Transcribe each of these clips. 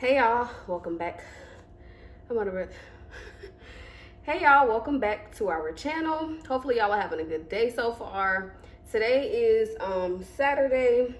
Hey y'all, welcome back. I'm out of breath. Hey y'all, welcome back to our channel. Hopefully y'all are having a good day so far. Today is Saturday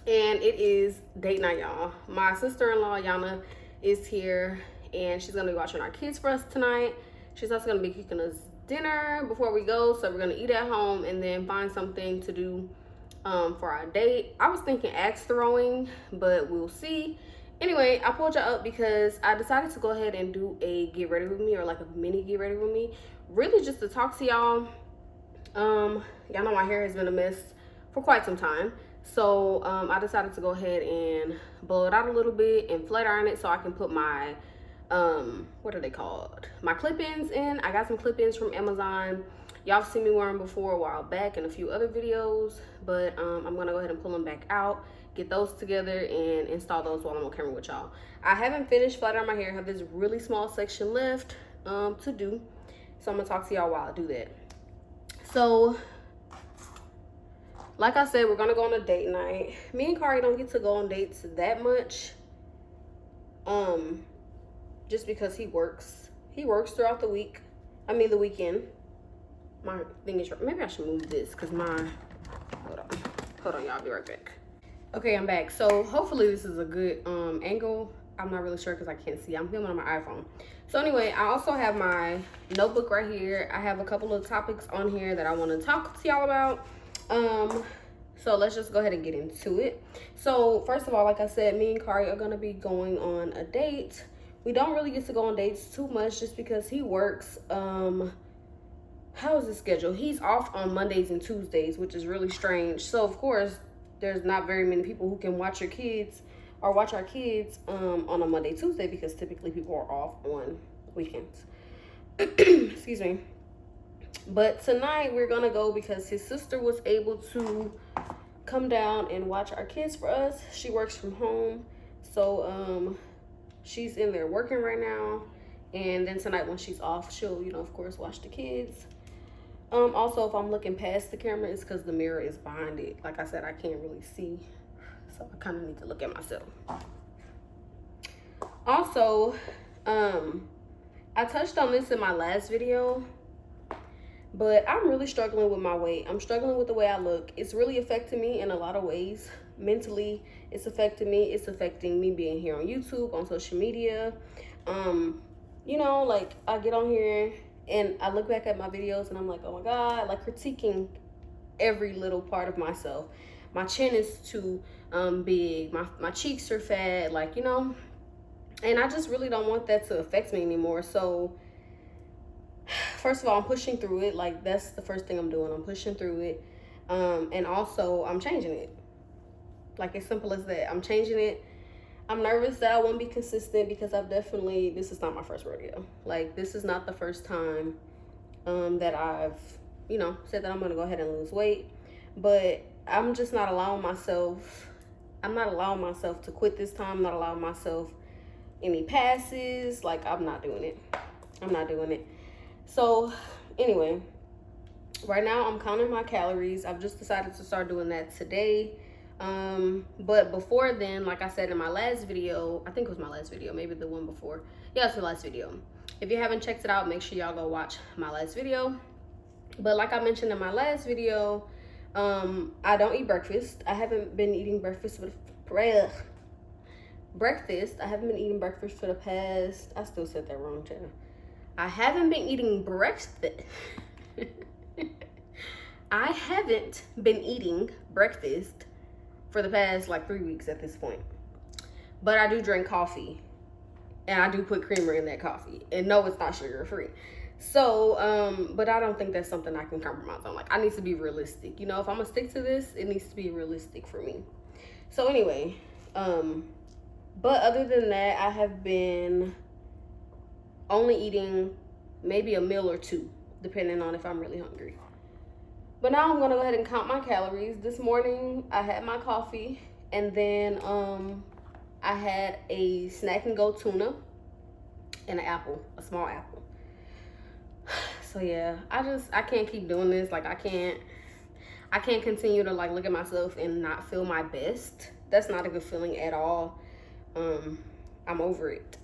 and it is date night, y'all. My sister-in-law Yana is here and she's gonna be watching our kids for us tonight. She's also gonna be cooking us dinner before we go, so we're gonna eat at home and then find something to do for our date. I was thinking axe throwing, but we'll see. Anyway, I pulled y'all up because I decided to go ahead and do a get ready with me, or like a mini get ready with me, really just to talk to y'all. Y'all know my hair has been a mess for quite some time, so I decided to go ahead and blow it out a little bit and flat iron it so I can put my what are they called, my clip-ins in. I got some clip-ins from Amazon. Y'all seen me wear them before a while back in a few other videos, but I'm gonna go ahead and pull them back out, get those together, and install those while I'm on camera with y'all. I haven't finished flat iron my hair. I have this really small section left to do, so I'm gonna talk to y'all while I do that. So like I said, we're gonna go on a date night. Me and Kari don't get to go on dates that much, just because he works throughout the week. I mean the weekend. My thing is, maybe I should move this because my, hold on y'all, I'll be right back. Okay, I'm back. So hopefully this is a good angle. I'm not really sure because I can't see. I'm filming on my iPhone. So anyway, I also have my notebook right here. I have a couple of topics on here that I want to talk to y'all about. So let's just go ahead and get into it. So first of all, like I said, me and Kari are gonna be going on a date. We don't really get to go on dates too much just because he works. How is his schedule? He's off on Mondays and Tuesdays, which is really strange. So of course, there's not very many people who can watch your kids or watch our kids on a Monday, Tuesday, because typically people are off on weekends. Excuse me. But tonight we're gonna go because his sister was able to come down and watch our kids for us. She works from home, so she's in there working right now. And then tonight when she's off, she'll, you know, of course, watch the kids. Also, if I'm looking past the camera, it's because the mirror is behind it. Like I said, I can't really see, so I kind of need to look at myself. Also, I touched on this in my last video, but I'm really struggling with my weight. I'm struggling with the way I look. It's really affecting me in a lot of ways. Mentally, it's affecting me. It's affecting me being here on YouTube, on social media. You know, like I get on here and I look back at my videos and I'm like, oh my God, like critiquing every little part of myself. My chin is too big. My cheeks are fat, like, you know, and I just really don't want that to affect me anymore. So first of all, I'm pushing through it. Like, that's the first thing I'm doing. I'm pushing through it. And also I'm changing it. Like, as simple as that. I'm changing it. I'm nervous that I won't be consistent because this is not my first rodeo. Like, this is not the first time that I've, you know, said that I'm gonna go ahead and lose weight. But I'm just not allowing myself, to quit this time. I'm not allowing myself any passes. Like, I'm not doing it. I'm not doing it. So anyway, right now I'm counting my calories. I've just decided to start doing that today. But before then, like I said in my last video, I think it was my last video, maybe the one before. Yeah, it's the last video. If you haven't checked it out, make sure y'all go watch my last video. But like I mentioned in my last video, I don't eat breakfast. I haven't been eating breakfast I haven't been eating breakfast for the past, I still said that wrong, Jenna. I haven't been eating breakfast. I haven't been eating breakfast for the past like 3 weeks at this point. But I do drink coffee and I do put creamer in that coffee, and no, it's not sugar free. So but I don't think that's something I can compromise on. Like, I need to be realistic, you know. If I'm gonna stick to this, it needs to be realistic for me. So anyway, but other than that, I have been only eating maybe a meal or two, depending on if I'm really hungry. But now I'm gonna go ahead and count my calories. This morning I had my coffee, and then I had a snack and go tuna and an apple, a small apple. So yeah, I can't keep doing this. Like, I can't continue to like look at myself and not feel my best. That's not a good feeling at all. I'm over it.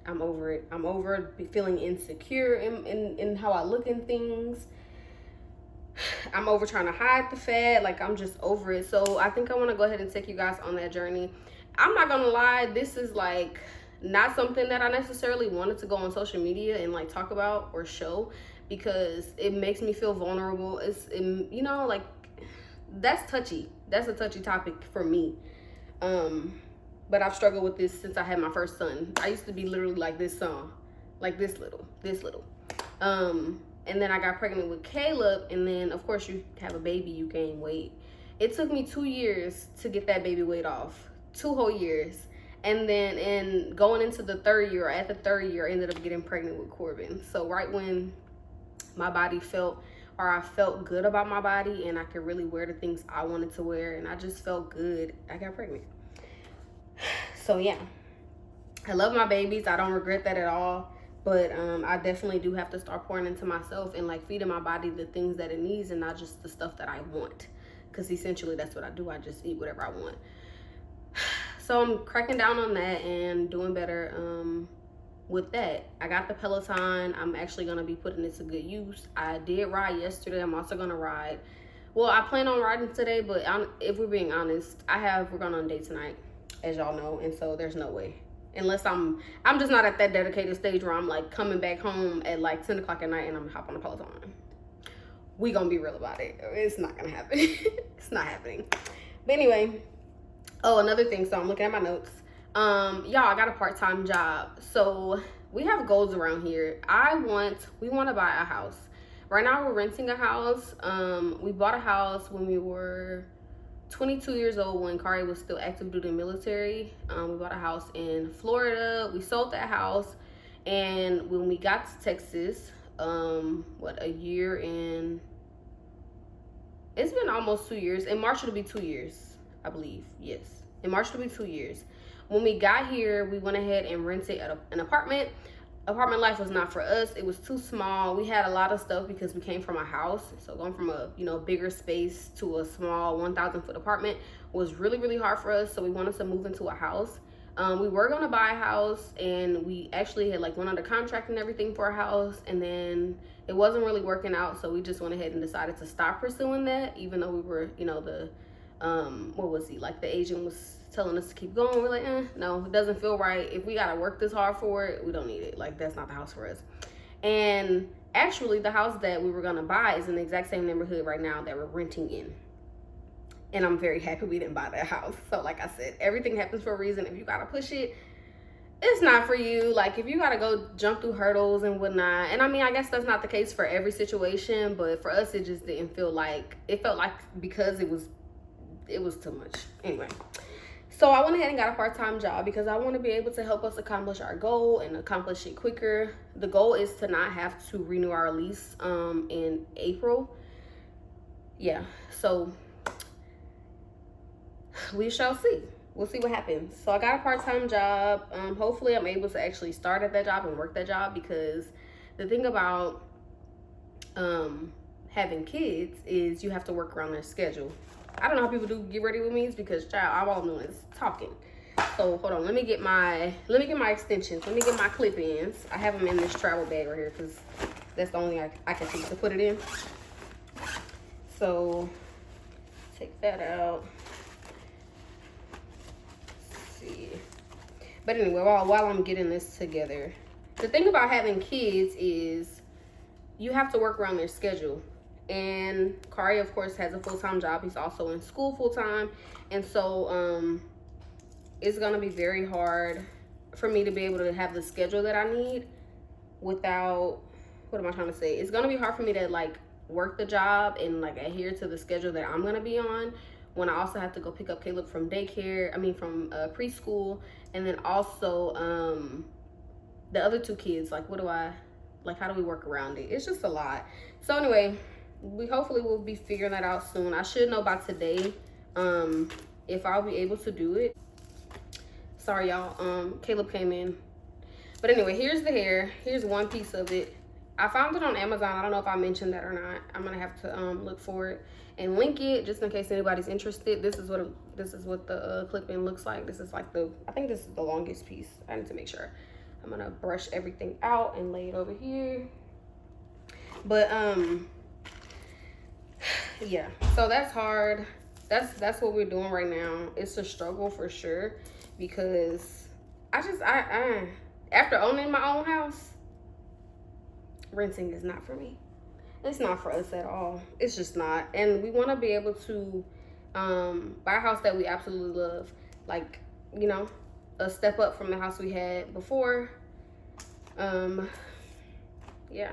I'm over it. I'm over feeling insecure in how I look in things. I'm over trying to hide the fat. Like, I'm just over it. So I think I want to go ahead and take you guys on that journey. I'm not gonna lie, this is like not something that I necessarily wanted to go on social media and like talk about or show, because it makes me feel vulnerable. You know, like, that's touchy. That's a touchy topic for me. But I've struggled with this since I had my first son. I used to be literally like this song, like this little. And then I got pregnant with Caleb, and then of course you have a baby, you gain weight. It took me 2 years to get that baby weight off, 2 whole years. And then going into the 3rd year, or at the 3rd year, I ended up getting pregnant with Corbin. So right when my body felt, or I felt good about my body and I could really wear the things I wanted to wear and I just felt good, I got pregnant. So yeah, I love my babies. I don't regret that at all. But I definitely do have to start pouring into myself and like feeding my body the things that it needs and not just the stuff that I want. Because essentially that's what I do. I just eat whatever I want. So I'm cracking down on that and doing better with that. I got the Peloton. I'm actually going to be putting it to good use. I did ride yesterday. I'm also going to ride. Well, I plan on riding today, but if we're being honest, we're going on a date tonight, as y'all know. And so there's no way. Unless I'm just not at that dedicated stage where I'm like coming back home at like 10 o'clock at night and I'm gonna hop on the Peloton. We gonna be real about it. It's not gonna happen. It's not happening. But anyway, oh, another thing. So I'm looking at my notes. Y'all, I got a part-time job. So we have goals around here. We want to buy a house. Right now we're renting a house. We bought a house when we were 22 years old, when Kari was still active duty military. We bought a house in Florida. We sold that house, and when we got to Texas, a year in, it's been almost 2 years. In March it'll be 2 years, I believe. Yes, in March it'll be 2 years. When we got here, we went ahead and rented an apartment. Apartment life was not for us. It was too small. We had a lot of stuff because we came from a house. So going from a bigger space to a small 1,000-foot apartment was really, really hard for us. So we wanted to move into a house. We were going to buy a house, and we actually had like went under contract and everything for a house, and then it wasn't really working out. So we just went ahead and decided to stop pursuing that, even though we were, the agent was telling us to keep going. We're like, no, it doesn't feel right. If we gotta work this hard for it, we don't need it. Like, that's not the house for us. And actually, the house that we were gonna buy is in the exact same neighborhood right now that we're renting in. And I'm very happy we didn't buy that house. So like I said, everything happens for a reason. If you gotta push it, it's not for you. Like, if you gotta go jump through hurdles and whatnot, and I mean, I guess that's not the case for every situation, but for us, it just didn't feel like, it felt like, because it was too much. Anyway, so I went ahead and got a part-time job because I want to be able to help us accomplish our goal and accomplish it quicker. The goal is to not have to renew our lease in April. Yeah, so we shall see. We'll see what happens. So I got a part-time job. Hopefully I'm able to actually start at that job and work that job, because the thing about having kids is you have to work around their schedule. I don't know how people do get ready with me, because child, all I'm doing is talking. So hold on, let me get my extensions. Let me get my clip-ins. I have them in this travel bag right here because that's the only I can choose to put it in. So take that out. Let's see. But anyway, while I'm getting this together, the thing about having kids is you have to work around their schedule. And Kari, of course, has a full-time job. He's also in school full-time. And so it's going to be very hard for me to be able to have the schedule that I need without, what am I trying to say? It's going to be hard for me to, like, work the job and, like, adhere to the schedule that I'm going to be on when I also have to go pick up Caleb from from preschool. And then also the other 2 kids. Like, how do we work around it? It's just a lot. So anyway, we hopefully will be figuring that out soon. I should know by today if I'll be able to do it. Sorry, y'all. Caleb came in. But anyway, here's the hair. Here's one piece of it. I found it on Amazon. I don't know if I mentioned that or not. I'm gonna have to look for it and link it just in case anybody's interested. This is what the clip-in looks like. This is like I think this is the longest piece. I need to make sure. I'm gonna brush everything out and lay it over here. But yeah, so that's hard. That's what we're doing right now. It's a struggle for sure, because I after owning my own house, renting is not for me. It's not for us at all. It's just not. And we want to be able to buy a house that we absolutely love, like, you know, a step up from the house we had before. Yeah,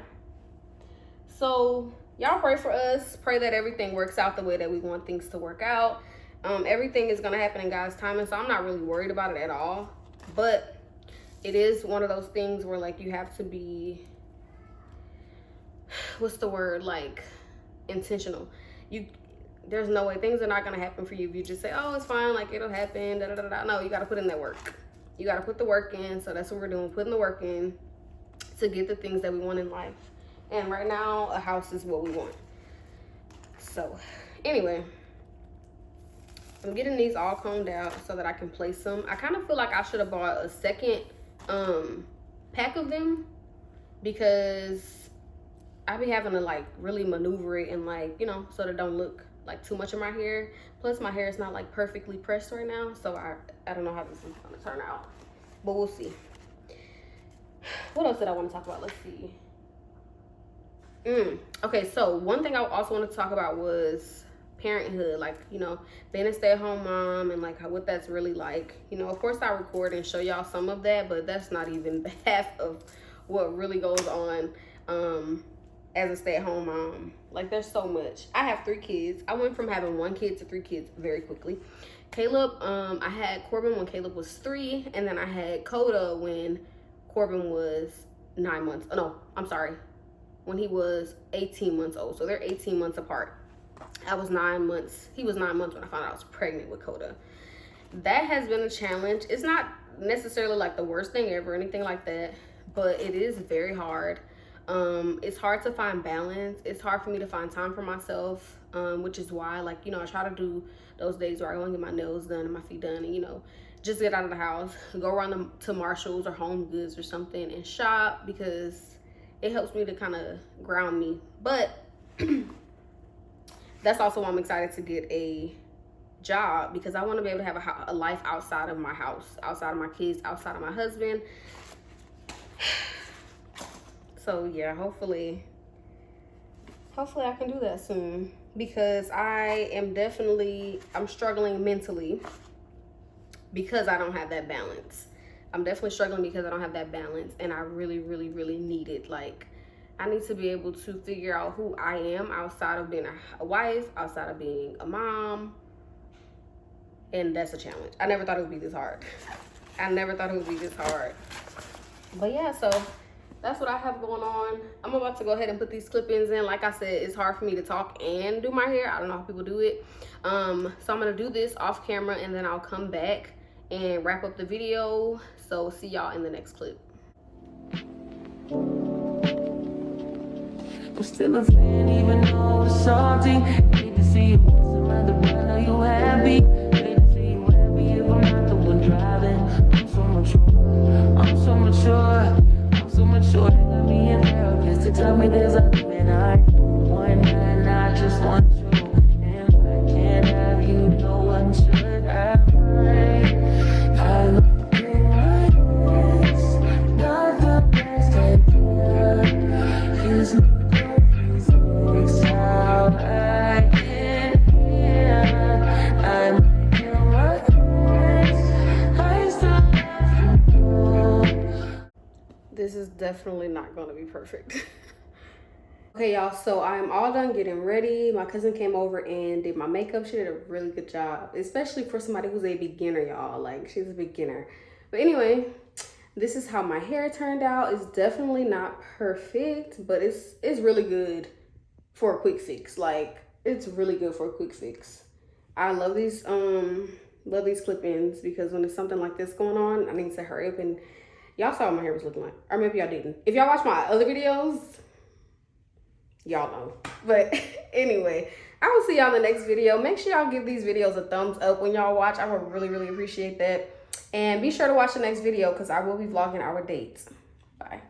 so y'all pray for us. Pray that everything works out the way that we want things to work out. Everything is gonna happen in God's timing, so I'm not really worried about it at all. But it is one of those things where, like, you have to be, what's the word, like, intentional. There's no way things are not gonna happen for you if you just say, oh, it's fine, like, it'll happen, da da da da. No, you gotta put in that work. You gotta put the work in. So that's what we're doing, putting the work in to get the things that we want in life. And right now, a house is what we want. So anyway, I'm getting these all combed out so that I can place them. I kind of feel like I should have bought a second pack of them, because I be having to, like, really maneuver it and, like, you know, so that it don't look like too much of my hair. Plus my hair is not, like, perfectly pressed right now, so I don't know how this is gonna turn out, but we'll see. What else did I want to talk about? Let's see. Okay, so one thing I also wanted to talk about was parenthood, like, you know, being a stay-at-home mom, and like what that's really like. You know, of course I record and show y'all some of that, but that's not even the half of what really goes on as a stay-at-home mom. Like, there's so much. I have 3 kids. I went from having 1 kid to 3 kids very quickly. Caleb, I had Corbin when Caleb was 3, and then I had Coda when Corbin was 9 months. Oh, no, I'm sorry. When he was 18 months old. So they're 18 months apart. I was 9 months. He was 9 months when I found out I was pregnant with Coda. That has been a challenge. It's not necessarily like the worst thing ever or anything like that, but it is very hard. It's hard to find balance. It's hard for me to find time for myself, which is why, like, you know, I try to do those days where I go and get my nails done and my feet done, and, you know, just get out of the house, go around to Marshall's or Home Goods or something and shop, because it helps me to kind of ground me. But that's also why I'm excited to get a job, because I want to be able to have a life outside of my house, outside of my kids, outside of my husband. So yeah, hopefully I can do that soon, because I'm struggling mentally because I don't have that balance. I'm definitely struggling because I don't have that balance, and I really, really, really need it. Like, I need to be able to figure out who I am outside of being a wife, outside of being a mom, and that's a challenge. I never thought it would be this hard. But yeah, so that's what I have going on. I'm about to go ahead and put these clip-ins in. Like I said, it's hard for me to talk and do my hair. I don't know how people do it. So I'm gonna do this off camera, and then I'll come back and wrap up the video. So see y'all in the next clip. I'm still a fan, even though it's salty. Hate to see you with some other, but I know you happy. Hate to see you happy if I'm not the one driving. I'm so mature. They got me a therapist to tell me there's a limit. I want that, and I just want you. And if I can't have you, no one should. I love you like this. Not the best idea. Is this is definitely not going to be perfect. Okay, y'all, so I'm all done getting ready. My cousin came over and did my makeup. She did a really good job, especially for somebody who's a beginner, y'all. Like, she's a beginner. But anyway, this is how my hair turned out. It's definitely not perfect, but it's really good for a quick fix. Like, it's really good for a quick fix. I love these clip-ins, because when there's something like this going on, I need to hurry up. And y'all saw what my hair was looking like, or maybe y'all didn't. If y'all watch my other videos, Y'all know. But anyway, I will see y'all in the next video. Make sure y'all give these videos a thumbs up when y'all watch. I would really, really appreciate that. And be sure to watch the next video because I will be vlogging our dates. Bye.